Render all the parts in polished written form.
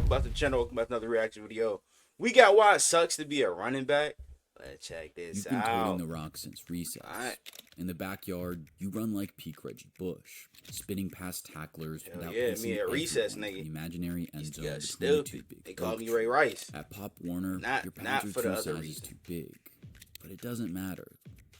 about the channel? Welcome back to another reaction video. We got why it sucks to be a running back. Let's check this You've been out. toting the rock since recess. In the backyard, you run like peak Reggie Bush, spinning past tacklers without pacing me at recess, everyone nigga. The imaginary end zone between Stupid. two big They call me coach. Ray Rice. At Pop Warner, your Not pads are for the two other sizes reason. too big. But it doesn't matter.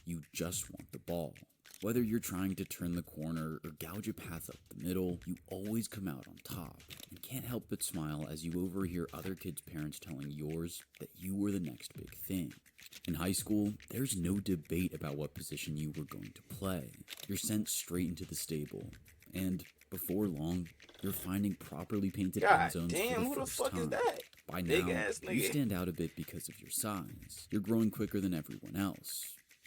You just want the ball. Whether you're trying to turn the corner or gouge a path up the middle, you always come out on top and can't help but smile as you overhear other kids' parents telling yours that you were the next big thing. In high school, there's no debate about what position you were going to play. You're sent straight into the stable, and before long, you're finding properly painted end zones for the who the first fuck time. is that? By Big now, ass you nigga. stand out a bit because of your size. You're growing quicker than everyone else.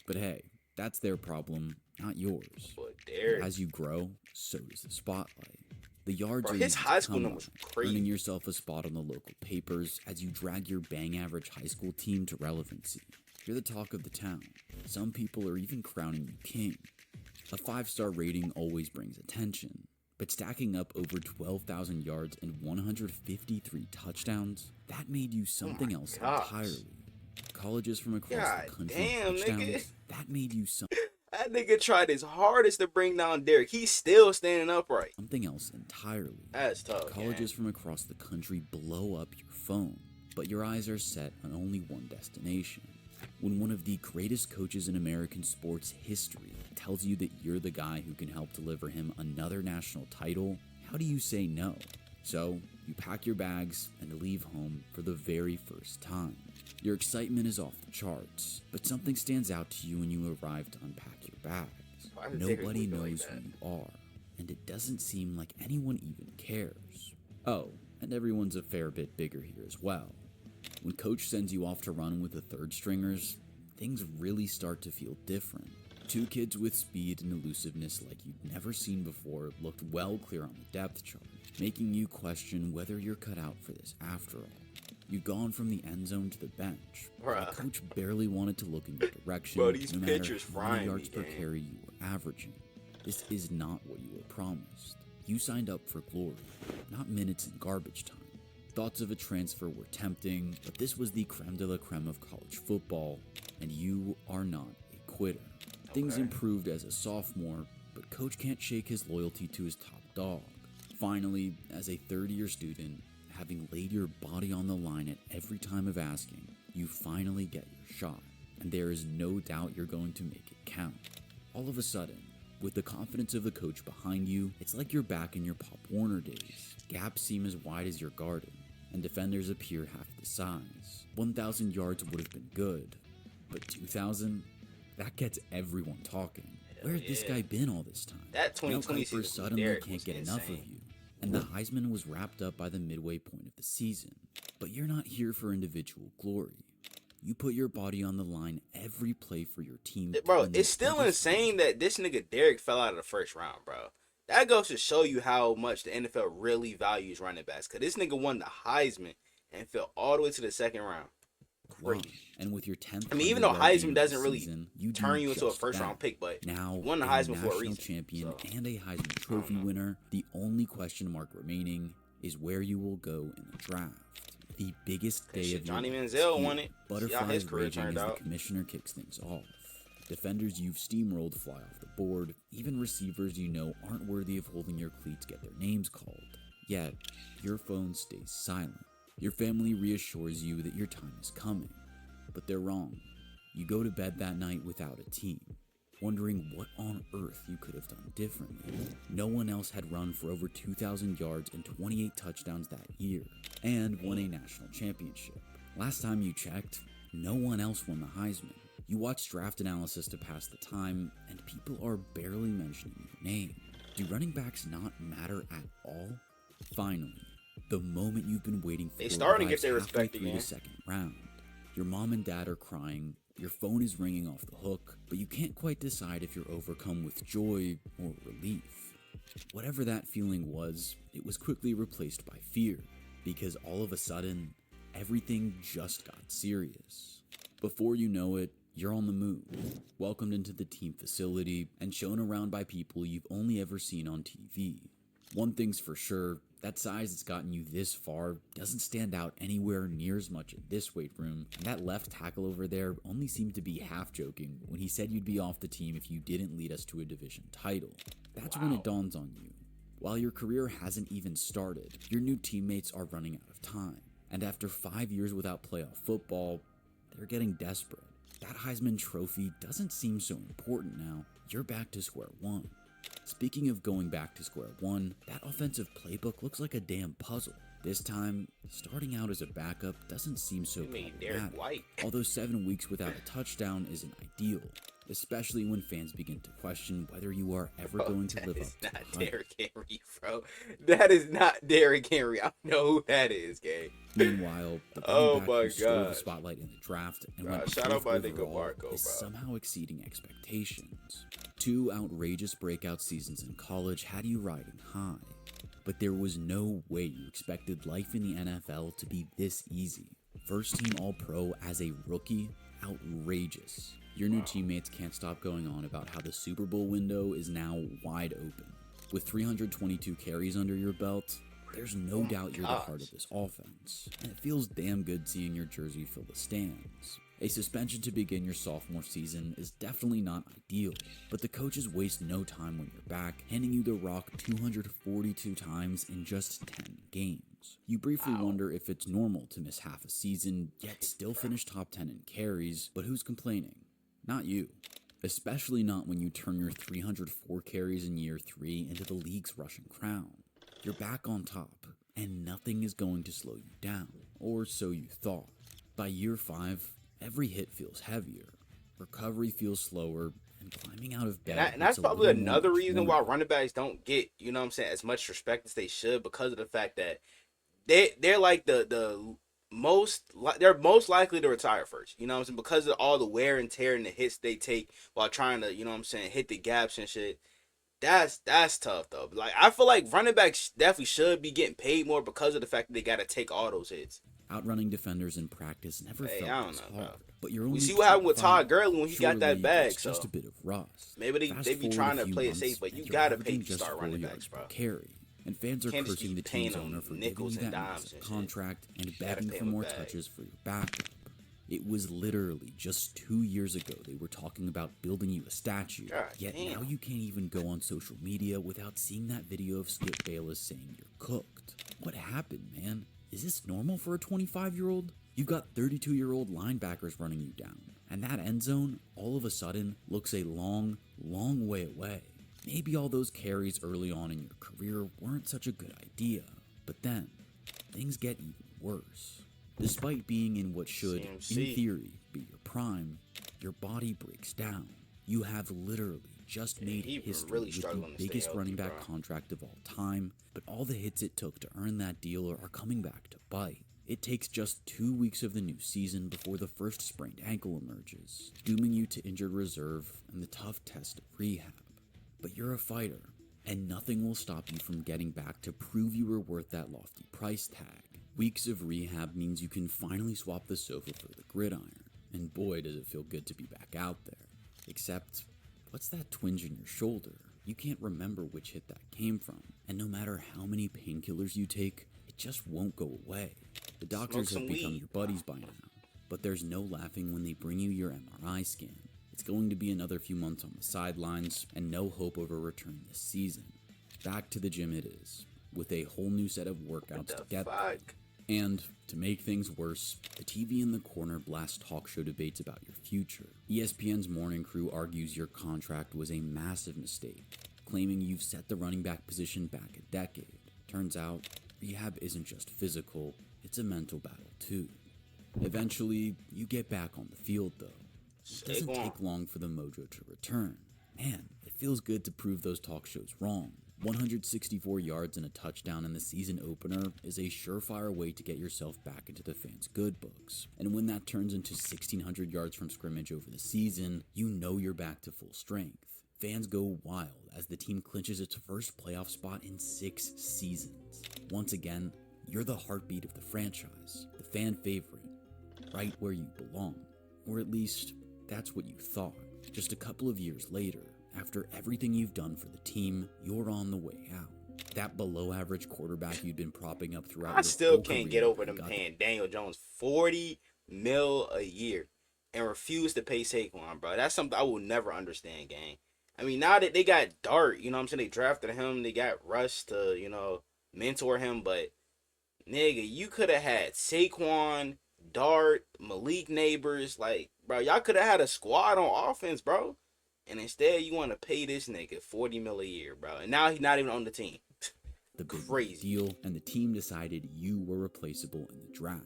But hey, that's their problem, not yours. But Derrick. As you grow, so does the spotlight. The yards Bro, are his easy high to school come numbers by, crazy. earning yourself a spot on the local papers as you drag your bang-average high school team to relevancy. You're the talk of the town. Some people are even crowning you king. A 5-star rating always brings attention, but stacking up over 12,000 yards and 153 touchdowns, that made you something else entirely. Colleges from across the country touchdowns, nigga. that made you That nigga tried his hardest to bring down Derrick. He's still standing upright. something else entirely. That's tough. Colleges from across the country blow up your phone, but your eyes are set on only one destination. When one of the greatest coaches in American sports history tells you that you're the guy who can help deliver him another national title, how do you say no? So, you pack your bags and leave home for the very first time. Your excitement is off the charts, but something stands out to you when you arrive to unpack your bags. Nobody knows who you are, and it doesn't seem like anyone even cares. Oh, and everyone's a fair bit bigger here as well. When coach sends you off to run with the third stringers, things really start to feel different. Two kids with speed and elusiveness like you'd never seen before looked well clear on the depth chart, making you question whether you're cut out for this after all. You'd gone from the end zone to the bench. The coach barely wanted to look in your direction, these no matter pictures how many frying yards me, per gang. carry you were averaging. This is not what you were promised. You signed up for glory, not minutes in garbage time. Thoughts of a transfer were tempting, but this was the creme de la creme of college football, and you are not a quitter. Things improved as a sophomore, but coach can't shake his loyalty to his top dog. Finally, as a third-year student, having laid your body on the line at every time of asking, you finally get your shot, and there is no doubt you're going to make it count. All of a sudden, with the confidence of the coach behind you, it's like you're back in your Pop Warner days. Gaps seem as wide as your garden, and defenders appear half the size. 1,000 yards would have been good, but 2,000? That gets everyone talking. Where had this guy been all this time? That 2020 Kuiper season suddenly Derrick can't was get enough of insane. you, and the Heisman was wrapped up by the midway point of the season. But you're not here for individual glory. You put your body on the line every play for your team. Bro, it's still insane that this nigga Derrick fell out of the first round, bro. That goes to show you how much the NFL really values running backs. Because this nigga won the Heisman and fell all the way to the second round. Crazy. And with your 10th, I mean, even though Heisman doesn't really season, turn you into a just first that. round pick, but Now, won the a Heisman for a national reason. champion So, and a Heisman Trophy winner, the only question mark remaining is where you will go in the draft. The biggest day of Johnny your life Manziel is won here. it. Butterflies his career raging turned as the out. commissioner kicks things off. Defenders you've steamrolled fly off the board. Even receivers you know aren't worthy of holding your cleats get their names called. Yet, your phone stays silent. Your family reassures you that your time is coming. But they're wrong. You go to bed that night without a team, wondering what on earth you could have done differently. No one else had run for over 2,000 yards and 28 touchdowns that year, and won a national championship. Last time you checked, no one else won the Heisman. You watch draft analysis to pass the time, and people are barely mentioning your name. Do running backs not matter at all? Finally, the moment you've been waiting for They starting to arrives get their halfway respect through again. the second round. Your mom and dad are crying, your phone is ringing off the hook, but you can't quite decide if you're overcome with joy or relief. Whatever that feeling was, it was quickly replaced by fear, because all of a sudden, everything just got serious. Before you know it, you're on the move, welcomed into the team facility, and shown around by people you've only ever seen on TV. One thing's for sure, That size that's gotten you this far doesn't stand out anywhere near as much in this weight room, and that left tackle over there only seemed to be half joking when he said you'd be off the team if you didn't lead us to a division title. That's when it dawns on you. While your career hasn't even started, your new teammates are running out of time, and after 5 years without playoff football, they're getting desperate. That Heisman Trophy doesn't seem so important now. You're back to square one. Speaking of going back to square one, that offensive playbook looks like a damn puzzle. This time, starting out as a backup doesn't seem so problematic. Although 7 weeks without a touchdown isn't ideal, especially when fans begin to question whether you are ever going to live up to the hype. That is not Derrick Henry, bro. That is not Derrick Henry. I know who that is, gang. Meanwhile, the running back who stole the spotlight in the draft and went shout out my nigga overall Marco, bro. is somehow exceeding expectations. 2 outrageous breakout seasons in college had you riding high, but there was no way you expected life in the NFL to be this easy. First team All-Pro as a rookie? Outrageous. Your new teammates can't stop going on about how the Super Bowl window is now wide open. With 322 carries under your belt, there's no doubt you're the heart of this offense, and it feels damn good seeing your jersey fill the stands. A suspension to begin your sophomore season is definitely not ideal, but the coaches waste no time when you're back, handing you the rock 242 times in just 10 games. You briefly wonder if it's normal to miss half a season, yet still finish top 10 in carries, but who's complaining? Not you. Especially not when you turn your 304 carries in year 3 into the league's rushing crown. You're back on top, and nothing is going to slow you down, or so you thought. By year 5, every hit feels heavier, recovery feels slower, and climbing out of bed. And that's probably another reason why running backs don't get, you know what I'm saying, as much respect as they should, because of the fact that they're like they're most likely to retire first, you know what I'm saying, because of all the wear and tear and the hits they take while trying to, you know what I'm saying, hit the gaps and shit. That's tough though. Like, I feel like running backs definitely should be getting paid more because of the fact that they gotta take all those hits. Outrunning defenders in practice never felt this hard. But you're only we see what happened with Todd Gurley when he got that bag. It's just a bit of rust. Maybe they be trying to play it safe, but you gotta pay to start running backs, bro. Carry. And fans are cursing the team's owner for giving you that massive contract and begging for more touches for your backup. It was literally just 2 years ago they were talking about building you a statue, yet now you can't even go on social media without seeing that video of Skip Bayless saying you're cooked. What happened, man? Is this normal for a 25-year-old? You've got 32-year-old linebackers running you down, and that end zone all of a sudden looks a long, long way away. Maybe all those carries early on in your career weren't such a good idea, but then things get even worse. Despite being in what should, in theory, be your prime, your body breaks down. You have literally just made history with the biggest running back contract of all time, but all the hits it took to earn that deal are coming back to bite. It takes just 2 weeks of the new season before the first sprained ankle emerges, dooming you to injured reserve and the tough test of rehab. But you're a fighter, and nothing will stop you from getting back to prove you were worth that lofty price tag. Weeks of rehab means you can finally swap the sofa for the gridiron, and boy does it feel good to be back out there. Except, what's that twinge in your shoulder? You can't remember which hit that came from, and no matter how many painkillers you take, it just won't go away. The doctors have become your buddies by now, but there's no laughing when they bring you your MRI scan. It's going to be another few months on the sidelines, and no hope of a return this season. Back to the gym it is, with a whole new set of workouts to get there. And, to make things worse, the TV in the corner blasts talk show debates about your future. ESPN's morning crew argues your contract was a massive mistake, claiming you've set the running back position back a decade. Turns out, rehab isn't just physical, it's a mental battle too. Eventually, you get back on the field though. It doesn't take long for the mojo to return. Man, it feels good to prove those talk shows wrong. 164 yards and a touchdown in the season opener is a surefire way to get yourself back into the fans' good books. And when that turns into 1,600 yards from scrimmage over the season, you know you're back to full strength. Fans go wild as the team clinches its first playoff spot in 6 seasons. Once again, you're the heartbeat of the franchise, the fan favorite, right where you belong. Or at least, that's what you thought. Just a couple of years later, after everything you've done for the team, you're on the way out. That below-average quarterback you'd been propping up throughout I your still whole can't career get over them got paying Daniel Jones $40 million a year and refuse to pay Saquon, bro. That's something I will never understand, gang. I mean, now that they got Dart, you know what I'm saying? They drafted him. They got Russ to, mentor him. But, nigga, you could have had Saquon, Dart, Malik Neighbors. Like, bro, y'all could have had a squad on offense, bro. And instead, you want to pay this nigga $40 million a year, bro. And now he's not even on the team. the big Crazy deal, and the team decided you were replaceable in the draft.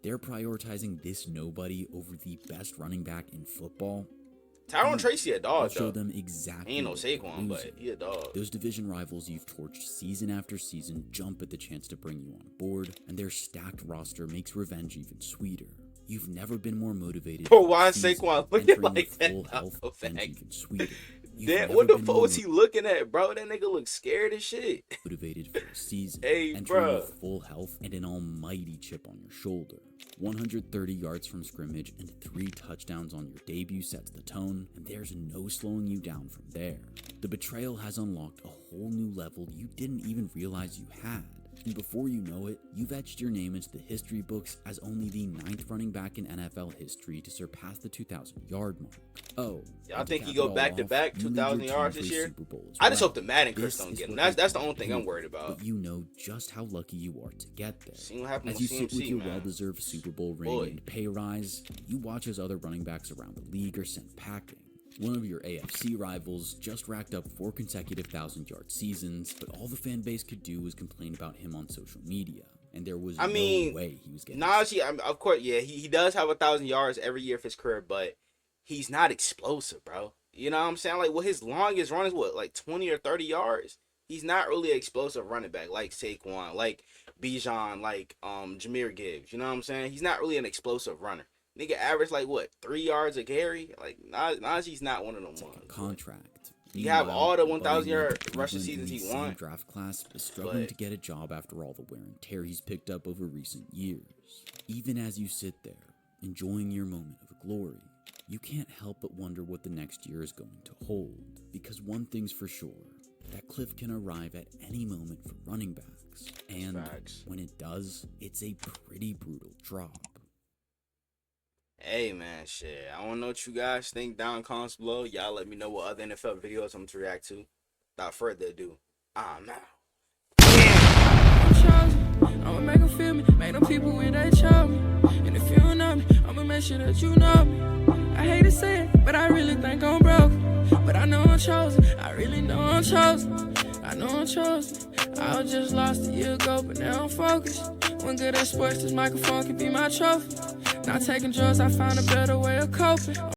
They're prioritizing this nobody over the best running back in football. Tyrone Tracy a dog, I'll show though. them exactly. He ain't no what they're Saquon, but losing. he a dog. Those division rivals you've torched season after season jump at the chance to bring you on board, and their stacked roster makes revenge even sweeter. You've never been more motivated. Bro, why is season, Saquon looking entering like with that? full health No, and fact. even sweeter. You've Damn, never what the been fuck more was he looking at, bro? That nigga look scared as shit. motivated for a season, Hey, entering bro. with full health and an almighty chip on your shoulder. 130 yards from scrimmage and 3 touchdowns on your debut sets the tone, and there's no slowing you down from there. The betrayal has unlocked a whole new level you didn't even realize you had. And before you know it, you've etched your name into the history books as only the 9th running back in NFL history to surpass the 2,000-yard mark. Oh, Y'all and to think he cap go it all back-to-back off, you lead 2,000 your yards team this to a year? Super Bowl as I just well. hope the Madden curse This don't is get him. what That's they the only thing I'm worried about. But you know just how lucky you are to get there. See what happened As with you sit with CMC, your man. well-deserved Super Bowl ring Boy. and pay rise, you watch as other running backs around the league are sent packing. One of your AFC rivals just racked up 4 consecutive 1,000-yard seasons, but all the fan base could do was complain about him on social media, and there was no way he was getting Najee, of course, yeah, he does have 1,000 yards every year of his career, but he's not explosive, bro. You know what I'm saying? Like, his longest run is like 20 or 30 yards? He's not really an explosive running back like Saquon, like Bijan, like Jahmyr Gibbs. You know what I'm saying? He's not really an explosive runner. Nigga average like what, 3 yards a carry? Like Najee's not one of them ones. contract. You have all the 1,000 Buddy yard Cleveland rushing in seasons the he same want. draft class is struggling But to get a job after all the wear and tear he's picked up over recent years. Even as you sit there, enjoying your moment of glory, you can't help but wonder what the next year is going to hold. Because one thing's for sure, that cliff can arrive at any moment for running backs. And Facts. when it does, it's a pretty brutal drop. Hey man, shit. I don't know what you guys think down in the comments below. Y'all let me know what other NFL videos I'm to react to. Without further ado, I'm out. I'm chosen. I'ma make them feel me. Make them people when they chose me. And if you don't know me, I'ma make sure that you know me. I hate to say it, but I really think I'm broke. But I know I'm chosen. I really know I'm chosen. I know I'm chosen. I was just lost a year ago, but now I'm focused. When good at sports, this microphone can be my trophy. Not taking drugs, I found a better way of coping.